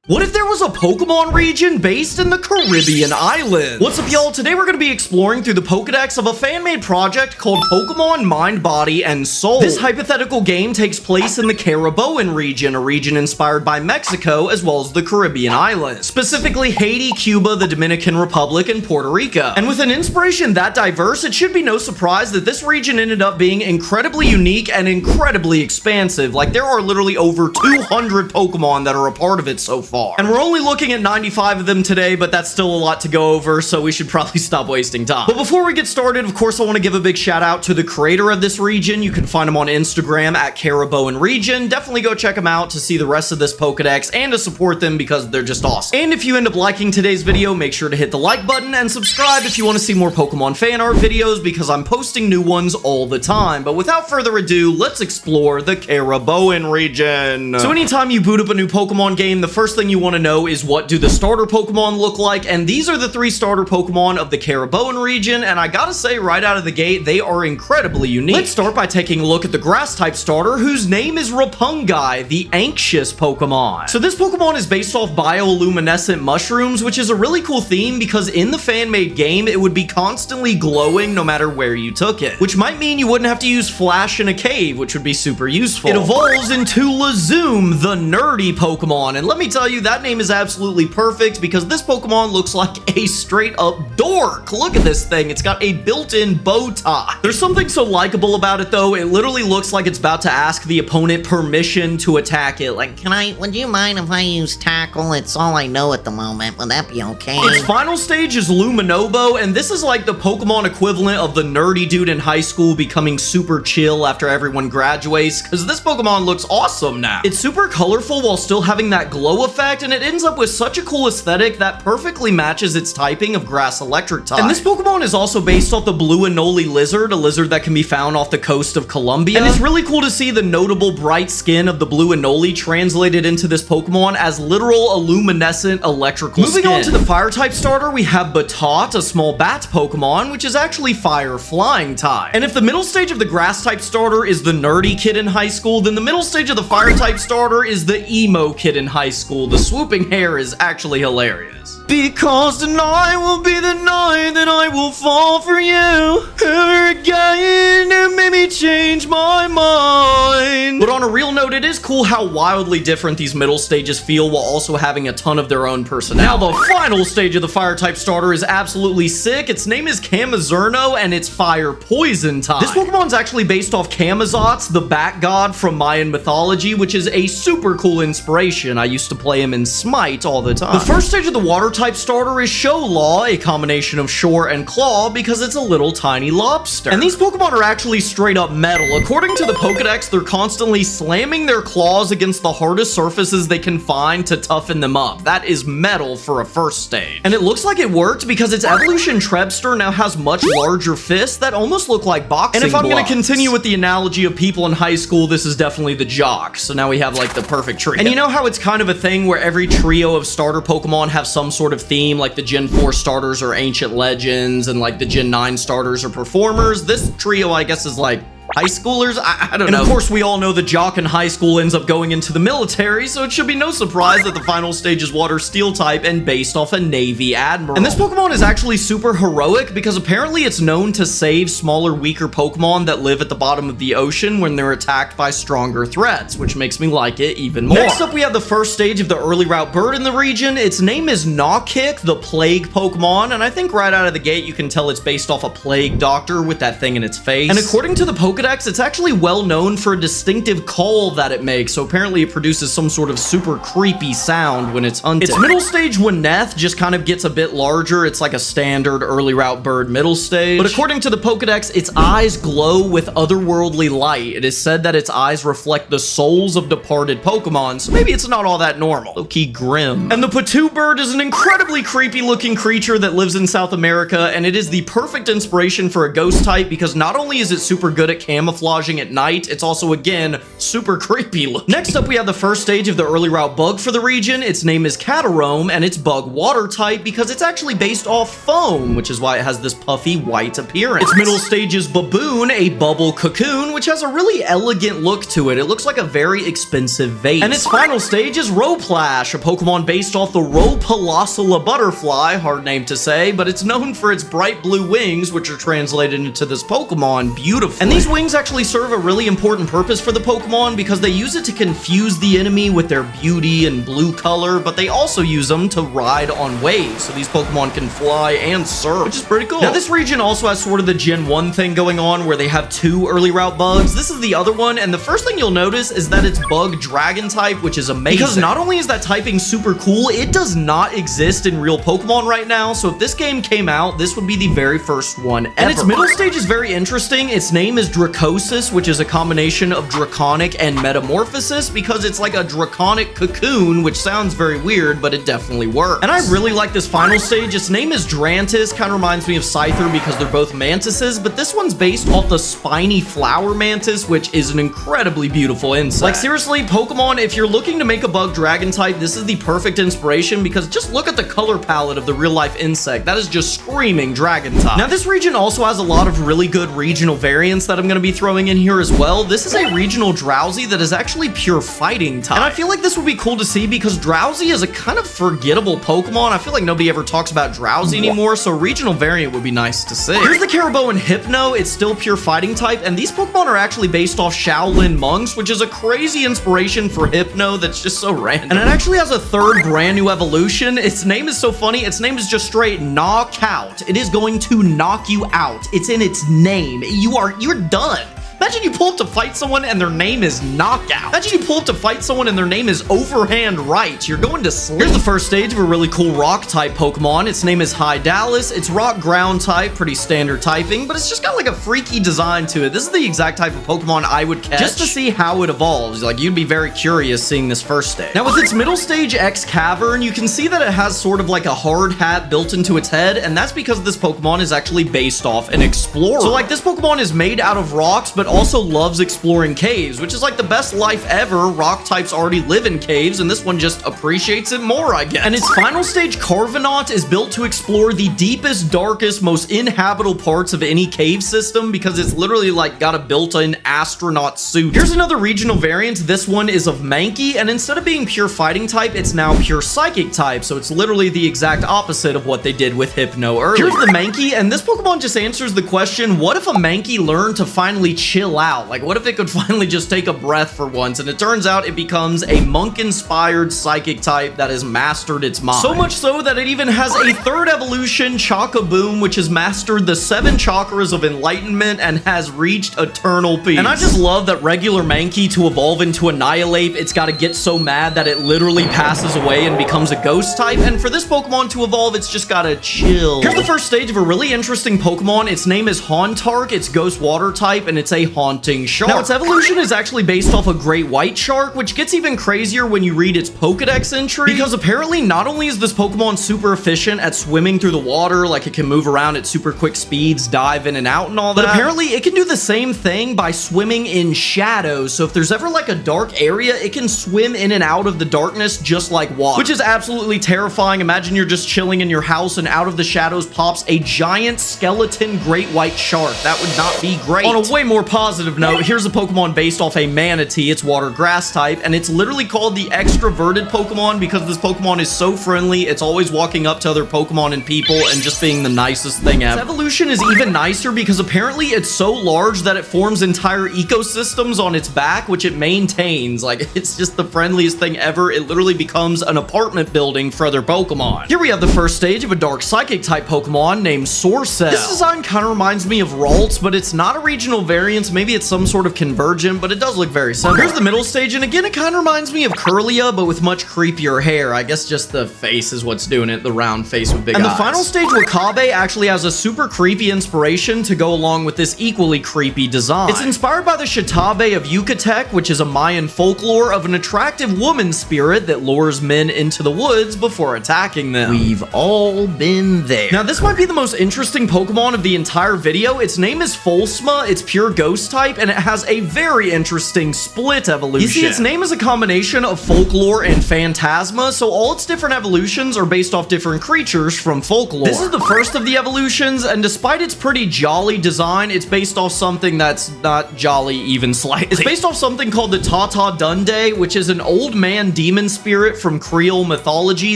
What if there was a Pokemon region based in the Caribbean islands? What's up, y'all? Today we're going to be exploring through the Pokedex of a fan-made project called Pokemon Mind, Body, and Soul. This hypothetical game takes place in the Caribon region, a region inspired by Mexico as well as the Caribbean islands, specifically Haiti, Cuba, the Dominican Republic, and Puerto Rico. And with an inspiration that diverse, it should be no surprise that this region ended up being incredibly unique and incredibly expansive. Like, there are literally over 200 Pokemon that are a part of it so far. And we're only looking at 95 of them today, but that's still a lot to go over, so we should probably stop wasting time. But before we get started, of course, I want to give a big shout out to the creator of this region. You can find him on Instagram at Caribon Region. Definitely go check him out to see the rest of this Pokedex and to support them because they're just awesome. And if you end up liking today's video, make sure to hit the like button and subscribe if you want to see more Pokemon fan art videos because I'm posting new ones all the time. But without further ado, let's explore the Caribon region. So anytime you boot up a new Pokemon game, the first thing you want to know is what do the starter Pokemon look like, and these are the 3 starter Pokemon of the Caribon region, and I gotta say right out of the gate, they are incredibly unique. Let's start by taking a look at the grass type starter, whose name is Rapungai, the anxious Pokemon. So this Pokemon is based off bioluminescent mushrooms, which is a really cool theme because in the fan-made game, it would be constantly glowing no matter where you took it, which might mean you wouldn't have to use flash in a cave, which would be super useful. It evolves into Lazoom, the nerdy Pokemon, and let me tell you, that name is absolutely perfect because this Pokemon looks like a straight up dork. Look at this thing. It's got a built-in bow tie. There's something so likable about it though. It literally looks like it's about to ask the opponent permission to attack it. Like, would you mind if I use tackle? It's all I know at the moment. Will that be okay? Its final stage is Luminobo, and this is like the Pokemon equivalent of the nerdy dude in high school becoming super chill after everyone graduates, because this Pokemon looks awesome now. It's super colorful while still having that glow effect, and it ends up with such a cool aesthetic that perfectly matches its typing of grass electric type. And this Pokemon is also based off the blue Anole lizard, a lizard that can be found off the coast of Colombia. And it's really cool to see the notable bright skin of the blue Anole translated into this Pokemon as literal illuminescent electrical skin. Moving on to the fire type starter, we have Batot, a small bat Pokemon, which is actually fire flying type. And if the middle stage of the grass type starter is the nerdy kid in high school, then the middle stage of the fire type starter is the emo kid in high school. The swooping hair is actually hilarious. Because tonight will be the night that I will fall for you ever again and made me change my mind. But on a real note, it is cool how wildly different these middle stages feel while also having a ton of their own personality. Now, the final stage of the fire type starter is absolutely sick. Its name is Kamazurno and it's fire poison type. This Pokemon's actually based off Camazotz, the bat god from Mayan mythology, which is a super cool inspiration. I used to play him in Smite all the time. The first stage of the water type starter is Sholaw, a combination of shore and claw because it's a little tiny lobster. And these Pokemon are actually straight up metal. According to the Pokedex, they're constantly slamming their claws against the hardest surfaces they can find to toughen them up. That is metal for a first stage. And it looks like it worked because its evolution Trebster now has much larger fists that almost look like boxing gloves. And if I'm going to continue with the analogy of people in high school, this is definitely the jock. So now we have like the perfect trio. And you know how it's kind of a thing where every trio of starter Pokemon have some sort of theme, like the Gen 4 starters are ancient legends and like the Gen 9 starters are performers? This trio, I guess, is like high schoolers? I don't know. And of course, we all know the jock in high school ends up going into the military, so it should be no surprise that the final stage is water steel type and based off a Navy admiral. And this Pokemon is actually super heroic because apparently it's known to save smaller, weaker Pokemon that live at the bottom of the ocean when they're attacked by stronger threats, which makes me like it even more. Next up, we have the first stage of the early route bird in the region. Its name is Nawkick, the plague Pokemon, and I think right out of the gate you can tell it's based off a plague doctor with that thing in its face. And according to the Pokedex, it's actually well known for a distinctive call that it makes, so apparently it produces some sort of super creepy sound when it's hunted. Its middle stage, Wineth, just kind of gets a bit larger. It's like a standard early route bird middle stage. But according to the Pokedex, its eyes glow with otherworldly light. It is said that its eyes reflect the souls of departed Pokemon, so maybe it's not all that normal. Low-key grim. And the Patu bird is an incredibly creepy looking creature that lives in South America, and it is the perfect inspiration for a ghost type because not only is it super good at camouflaging at night. It's also, again, super creepy looking. Next up, we have the first stage of the early route bug for the region. Its name is Caribon, and it's bug water type because it's actually based off foam, which is why it has this puffy white appearance. Its middle stage is Baboon, a bubble cocoon, which has a really elegant look to it. It looks like a very expensive vase. And its final stage is Roplash, a Pokemon based off the Ropalossula butterfly, hard name to say, but it's known for its bright blue wings, which are translated into this Pokemon beautifully. And these wings actually serve a really important purpose for the Pokemon because they use it to confuse the enemy with their beauty and blue color, but they also use them to ride on waves, so these Pokemon can fly and surf, which is pretty cool. Now, this region also has sort of the Gen 1 thing going on where they have 2 early route bugs. This is the other one, and the first thing you'll notice is that it's bug dragon type, which is amazing. Because not only is that typing super cool, it does not exist in real Pokemon right now, so if this game came out, this would be the very first one ever. And its middle stage is very interesting. Its name is Dracosis, which is a combination of draconic and metamorphosis because it's like a draconic cocoon, which sounds very weird, but it definitely works. And I really like this final stage. Its name is Drantis, kind of reminds me of Scyther because they're both mantises, but this one's based off the spiny flower mantis, which is an incredibly beautiful insect. Like, seriously, Pokemon, if you're looking to make a bug dragon type, this is the perfect inspiration because just look at the color palette of the real life insect. That is just screaming dragon type. Now, this region also has a lot of really good regional variants that I'm going to be throwing in here as well. This is a regional Drowsy that is actually pure fighting type. And I feel like this would be cool to see because Drowsy is a kind of forgettable Pokemon. I feel like nobody ever talks about Drowsy anymore, so a regional variant would be nice to see. Here's the Caribon and Hypno. It's still pure fighting type, and these Pokemon are actually based off Shaolin monks, which is a crazy inspiration for Hypno that's just so random. And it actually has a third brand new evolution. Its name is so funny. Its name is just straight knockout. It is going to knock you out. It's in its name. You're done. Imagine you pull up to fight someone and their name is Knockout. Imagine you pull up to fight someone and their name is Overhand Right. You're going to sleep. Here's the first stage of a really cool rock type Pokemon. Its name is Hydalis. It's rock ground type, pretty standard typing, but it's just got like a freaky design to it. This is the exact type of Pokemon I would catch just to see how it evolves. Like, you'd be very curious seeing this first stage. Now, with its middle stage, X Cavern, you can see that it has sort of like a hard hat built into its head, and that's because this Pokemon is actually based off an explorer. So, like, this Pokemon is made out of rocks, but also loves exploring caves, which is like the best life ever. Rock types already live in caves, and this one just appreciates it more, I guess. And its final stage, Carvonaut, is built to explore the deepest, darkest, most inhabitable parts of any cave system because it's literally like got a built-in astronaut suit. Here's another regional variant. This one is of Mankey, and instead of being pure fighting type, it's now pure psychic type, so it's literally the exact opposite of what they did with Hypno earlier. Here's the Mankey, and this Pokemon just answers the question, what if a Mankey learned to finally chill out? Like, what if it could finally just take a breath for once? And it turns out it becomes a monk-inspired psychic type that has mastered its mind. So much so that it even has a third evolution, Chocoboom, which has mastered the 7 chakras of enlightenment and has reached eternal peace. And I just love that regular Mankey, to evolve into Annihilate, it's got to get so mad that it literally passes away and becomes a ghost type. And for this Pokemon to evolve, it's just got to chill. Here's the first stage of a really interesting Pokemon. Its name is Hauntark. It's ghost water type, and it's a haunting shark. Now, its evolution is actually based off a great white shark, which gets even crazier when you read its Pokedex entry, because apparently not only is this Pokemon super efficient at swimming through the water, like it can move around at super quick speeds, dive in and out and all that, but apparently it can do the same thing by swimming in shadows. So if there's ever like a dark area, it can swim in and out of the darkness just like water, which is absolutely terrifying. Imagine you're just chilling in your house and out of the shadows pops a giant skeleton great white shark. That would not be great. On a way more positive note, here's a Pokemon based off a manatee. It's water grass type, and it's literally called the extroverted Pokemon because this Pokemon is so friendly. It's always walking up to other Pokemon and people and just being the nicest thing ever. Its evolution is even nicer because apparently it's so large that it forms entire ecosystems on its back, which it maintains. Like, it's just the friendliest thing ever. It literally becomes an apartment building for other Pokemon. Here we have the first stage of a dark psychic type Pokemon named Sorcel. This design kind of reminds me of Ralts, but it's not a regional variant. Maybe it's some sort of convergent, but it does look very similar. Here's the middle stage, and again, it kind of reminds me of Curlia, but with much creepier hair. I guess just the face is what's doing it, the round face with big eyes. And the final stage, Wakabe, actually has a super creepy inspiration to go along with this equally creepy design. It's inspired by the Shitabe of Yucatec, which is a Mayan folklore of an attractive woman spirit that lures men into the woods before attacking them. We've all been there. Now, this might be the most interesting Pokemon of the entire video. Its name is Folsma. It's pure ghost ghost type, and it has a very interesting split evolution. You see, its name is a combination of Folklore and Phantasma, so all its different evolutions are based off different creatures from Folklore. This is the first of the evolutions, and despite its pretty jolly design, it's based off something that's not jolly even slightly. It's based off something called the Tata Dunde, which is an old man demon spirit from Creole mythology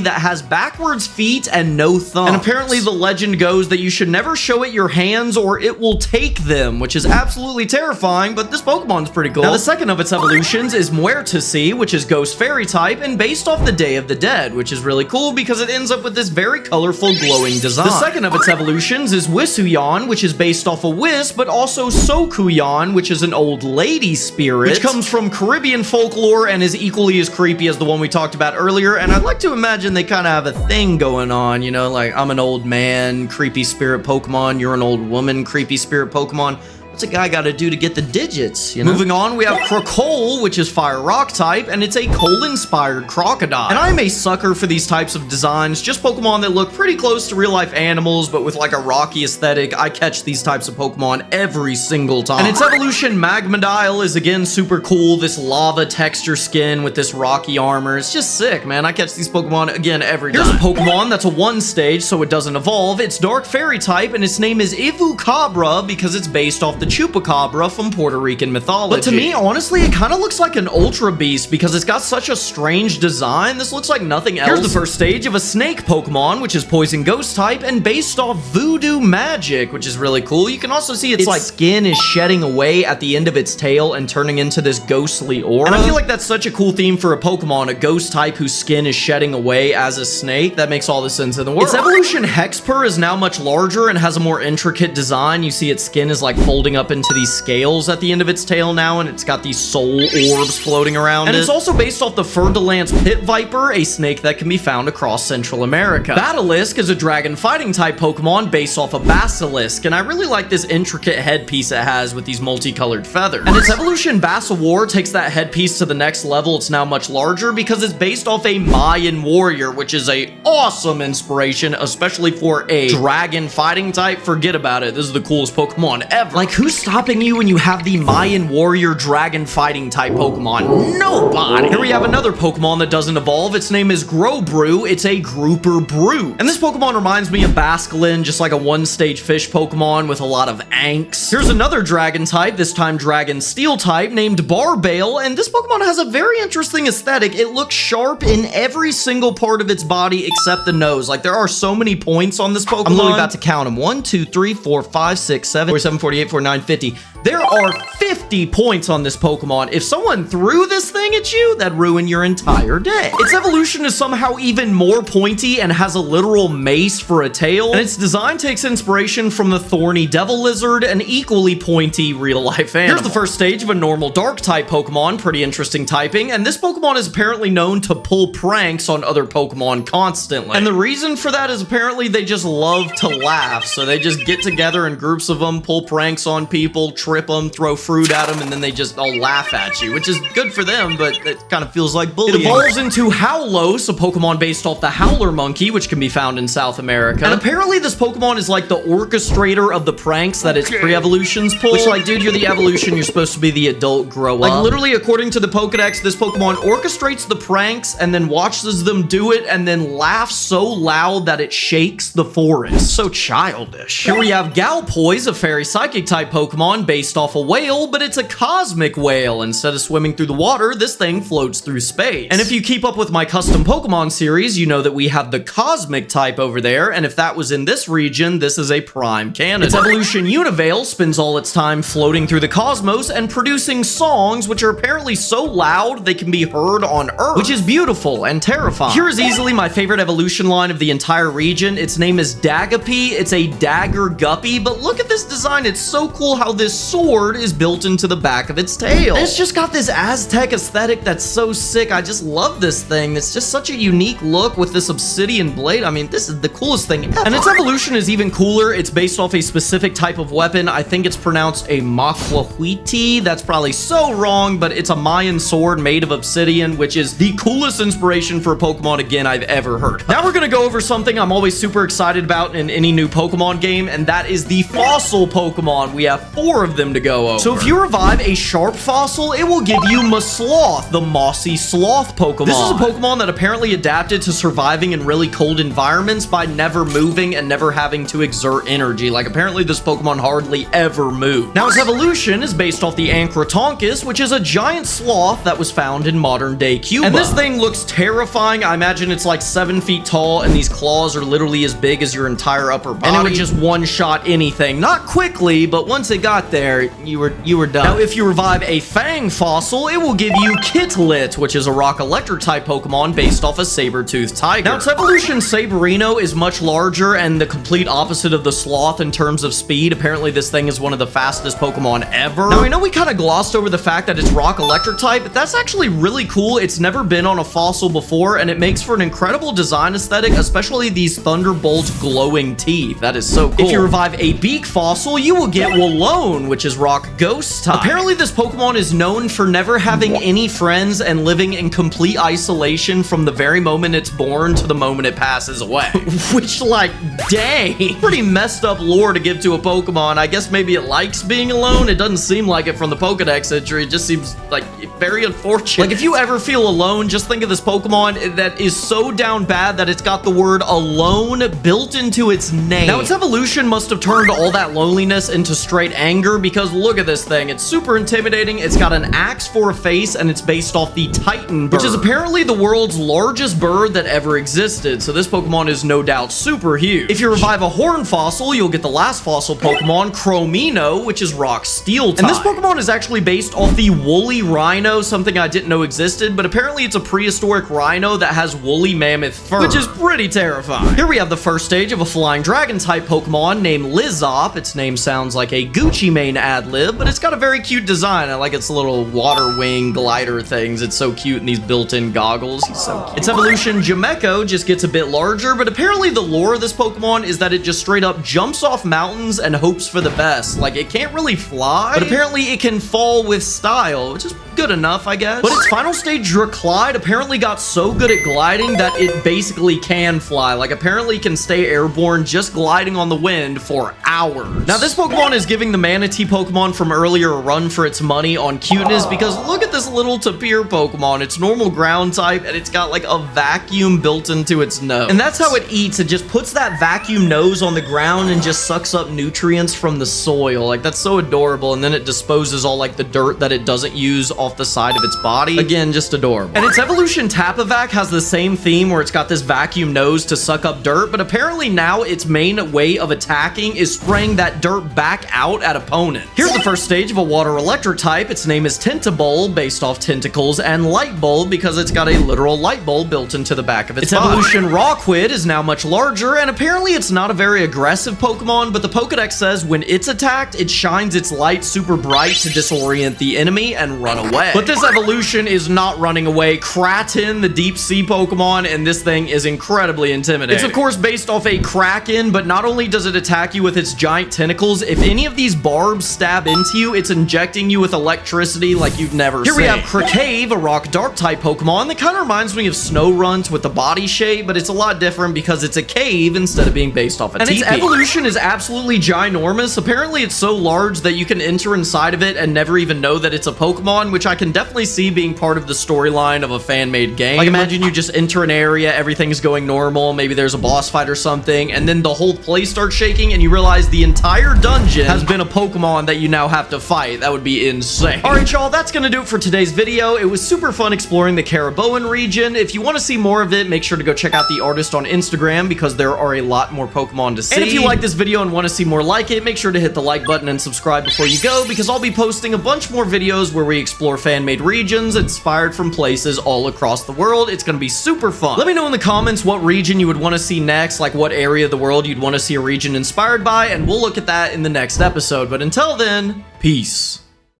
that has backwards feet and no thumbs. And apparently the legend goes that you should never show it your hands or it will take them, which is absolutely terrifying, but this Pokemon's pretty cool. Now, the second of its evolutions is Muertesi, which is Ghost Fairy type and based off the Day of the Dead, which is really cool because it ends up with this very colorful glowing design. The second of its evolutions is Wisuyan, which is based off a Wisp, but also Sokuyan, which is an old lady spirit, which comes from Caribbean folklore and is equally as creepy as the one we talked about earlier, and I'd like to imagine they kind of have a thing going on, you know, like I'm an old man, creepy spirit Pokemon, you're an old woman, creepy spirit Pokemon. What's a guy got to do to get the digits, you know? Moving on, we have Crocole, which is Fire Rock type, and it's a coal-inspired crocodile. And I'm a sucker for these types of designs, just Pokemon that look pretty close to real-life animals, but with like a rocky aesthetic. I catch these types of Pokemon every single time. And its evolution, Magmadile, is again super cool. This lava texture skin with this rocky armor. It's just sick, man. I catch these Pokemon again every time. Here's a Pokemon that's a one stage, so it doesn't evolve. It's Dark Fairy type, and its name is Ivucabra because it's based off the Chupacabra from Puerto Rican mythology. But to me, honestly, it kind of looks like an Ultra Beast because it's got such a strange design. This looks like nothing else. Here's the first stage of a snake Pokemon, which is Poison Ghost type and based off voodoo magic, which is really cool. You can also see its like skin is shedding away at the end of its tail and turning into this ghostly aura. And I feel like that's such a cool theme for a Pokemon, a ghost type whose skin is shedding away as a snake. That makes all the sense in the world. Its evolution, Hexpur, is now much larger and has a more intricate design. You see its skin is like folding up into these scales at the end of its tail now, and it's got these soul orbs floating around it. And it's also based off the Fer-de-Lance Pit Viper, a snake that can be found across Central America. Basilisk is a dragon fighting type Pokemon based off a Basilisk, and I really like this intricate headpiece it has with these multicolored feathers. And its evolution, Bassawar, takes that headpiece to the next level. It's now much larger because it's based off a Mayan warrior, which is a awesome inspiration, especially for a dragon fighting type. Forget about it. This is the coolest Pokemon ever. Like, who's stopping you when you have the Mayan warrior dragon fighting type Pokemon? Nobody. Here we have another Pokemon that doesn't evolve. Its name is Growbrew. It's a grouper brute. And this Pokemon reminds me of Basculin, just like a one-stage fish Pokemon with a lot of angst. Here's another dragon type, this time dragon steel type, named Barbale, and this Pokemon has a very interesting aesthetic. It looks sharp in every single part of its body except the nose. Like, there are so many points on this Pokemon. I'm literally about to count them. 1, 2, 3, 4, 5, 6, 7, 47, 48, 49, 50. There are 50 points on this Pokemon. If someone threw this thing at you, that'd ruin your entire day. Its evolution is somehow even more pointy and has a literal mace for a tail. And its design takes inspiration from the thorny devil lizard, an equally pointy real-life animal. Here's the first stage of a normal dark-type Pokemon. Pretty interesting typing. And this Pokemon is apparently known to pull pranks on other Pokemon constantly. And the reason for that is apparently they just love to laugh. So they just get together in groups of them, pull pranks on people, trip them, throw fruit at them, and then they just all laugh at you, which is good for them, but it kind of feels like bullying. It evolves into Howlos, a Pokemon based off the Howler monkey, which can be found in South America. And apparently this Pokemon is like the orchestrator of the pranks that its pre-evolutions pull. Which, like, dude, you're the evolution, you're supposed to be the adult, grow up. Like, literally, according to the Pokedex, this Pokemon orchestrates the pranks and then watches them do it and then laughs so loud that it shakes the forest. So childish. Here we have Galpoise, a fairy psychic type Pokemon based off a whale, but it's a cosmic whale. Instead of swimming through the water, this thing floats through space. And if you keep up with my custom Pokemon series, you know that we have the cosmic type over there, and if that was in this region, this is a prime candidate. Its evolution, Univale, spends all its time floating through the cosmos and producing songs which are apparently so loud they can be heard on Earth, which is beautiful and terrifying. Here is easily my favorite evolution line of the entire region. Its name is Dagapy. It's a dagger guppy, but look at this design. It's so cool how this sword is built into the back of its tail. And it's just got this Aztec aesthetic that's so sick. I just love this thing. It's just such a unique look with this obsidian blade. I mean, this is the coolest thing ever. And its evolution is even cooler. It's based off a specific type of weapon. I think it's pronounced a Maquahuiti. That's probably so wrong, but it's a Mayan sword made of obsidian, which is the coolest inspiration for a Pokemon again I've ever heard. Now we're gonna go over something I'm always super excited about in any new Pokemon game, and that is the fossil Pokemon. We have 4 of them them to go over. So if you revive a sharp fossil, it will give you Masloth, the mossy sloth Pokemon. This is a Pokemon that apparently adapted to surviving in really cold environments by never moving and never having to exert energy. Like, apparently this Pokemon hardly ever moved. Now, its evolution is based off the Ankrotonkus, which is a giant sloth that was found in modern-day Cuba. And this thing looks terrifying. I imagine it's like 7 feet tall, and these claws are literally as big as your entire upper body. And it would just one-shot anything. Not quickly, but once it got there, you were done. Now, if you revive a Fang fossil, it will give you Kitlit, which is a rock electric type Pokemon based off a saber-toothed tiger. Now, its evolution Saberino is much larger and the complete opposite of the sloth in terms of speed. Apparently, this thing is one of the fastest Pokemon ever. Now, I know we kind of glossed over the fact that it's rock electric type, but that's actually really cool. It's never been on a fossil before, and it makes for an incredible design aesthetic, especially these Thunderbolt glowing teeth. That is so cool. If you revive a Beak fossil, you will get Walloon, which is rock ghost type. Apparently, this Pokemon is known for never having any friends and living in complete isolation from the very moment it's born to the moment it passes away. Which, like, dang, pretty messed up lore to give to a Pokemon. I guess maybe it likes being alone. It doesn't seem like it from the Pokedex entry. It just seems like very unfortunate. Like, if you ever feel alone, just think of this Pokemon that is so down bad that it's got the word alone built into its name. Now, its evolution must have turned all that loneliness into straight anger, because look at this thing. It's super intimidating. It's got an axe for a face, and it's based off the Titan bird, which is apparently the world's largest bird that ever existed. So this Pokemon is no doubt super huge. If you revive a Horn fossil, you'll get the last fossil Pokemon, Chromino, which is rock steel type. And this Pokemon is actually based off the woolly rhino, something I didn't know existed, but apparently it's a prehistoric rhino that has woolly mammoth fur, which is pretty terrifying. Here we have the first stage of a flying dragon type Pokemon named Lizop. Its name sounds like a Gucci Mane ad-lib, but it's got a very cute design. I like its little water wing glider things. It's so cute in these built-in goggles. He's so cute. Its evolution, Jameko, just gets a bit larger, but apparently the lore of this Pokemon is that it just straight up jumps off mountains and hopes for the best. Like, it can't really fly, but apparently it can fall with style, which is good enough, I guess. But its final stage, Draclyde, apparently got so good at gliding that it basically can fly. Like, apparently it can stay airborne just gliding on the wind for hours. Now, this Pokemon is giving the Manatee Pokemon from earlier a run for its money on cuteness, because look at this little tapir Pokemon. It's normal ground type, and it's got like a vacuum built into its nose. And that's how it eats. It just puts that vacuum nose on the ground and just sucks up nutrients from the soil. Like, that's so adorable. And then it disposes all like the dirt that it doesn't use off the side of its body. Again, just adorable. And its evolution, Tapavac, has the same theme where it's got this vacuum nose to suck up dirt, but apparently now its main way of attacking is spraying that dirt back out at opponents. Here's the first stage of a water electric type. Its name is Tentibulb, based off tentacles, and Light Bulb because it's got a literal light bulb built into the back of its body. Evolution, Rawquid, is now much larger, and apparently it's not a very aggressive Pokemon, but the Pokedex says when it's attacked, it shines its light super bright to disorient the enemy and run away. But this evolution is not running away. Kraken, the deep sea Pokemon, and this thing is incredibly intimidating. It's of course based off a Kraken, but not only does it attack you with its giant tentacles, if any of these barbs stab into you, it's injecting you with electricity like you've never seen. Here we have Cricave, a rock dark type Pokemon that kind of reminds me of Snorunt with the body shape, but it's a lot different because it's a cave instead of being based off a teepee. And its evolution is absolutely ginormous. Apparently it's so large that you can enter inside of it and never even know that it's a Pokemon, which I can definitely see being part of the storyline of a fan-made game. Like, imagine you just enter an area, everything's going normal, maybe there's a boss fight or something, and then the whole place starts shaking and you realize the entire dungeon has been a Pokemon that you now have to fight. That would be insane. Alright, y'all, that's gonna do it for today's video. It was super fun exploring the Caribon region. If you want to see more of it, make sure to go check out the artist on Instagram because there are a lot more Pokemon to see. And if you like this video and want to see more like it, make sure to hit the like button and subscribe before you go because I'll be posting a bunch more videos where we explore fan-made regions inspired from places all across the world. It's gonna be super fun. Let me know in the comments what region you would want to see next, like what area of the world you'd want to see a region inspired by, and we'll look at that in the next episode. But until then, peace.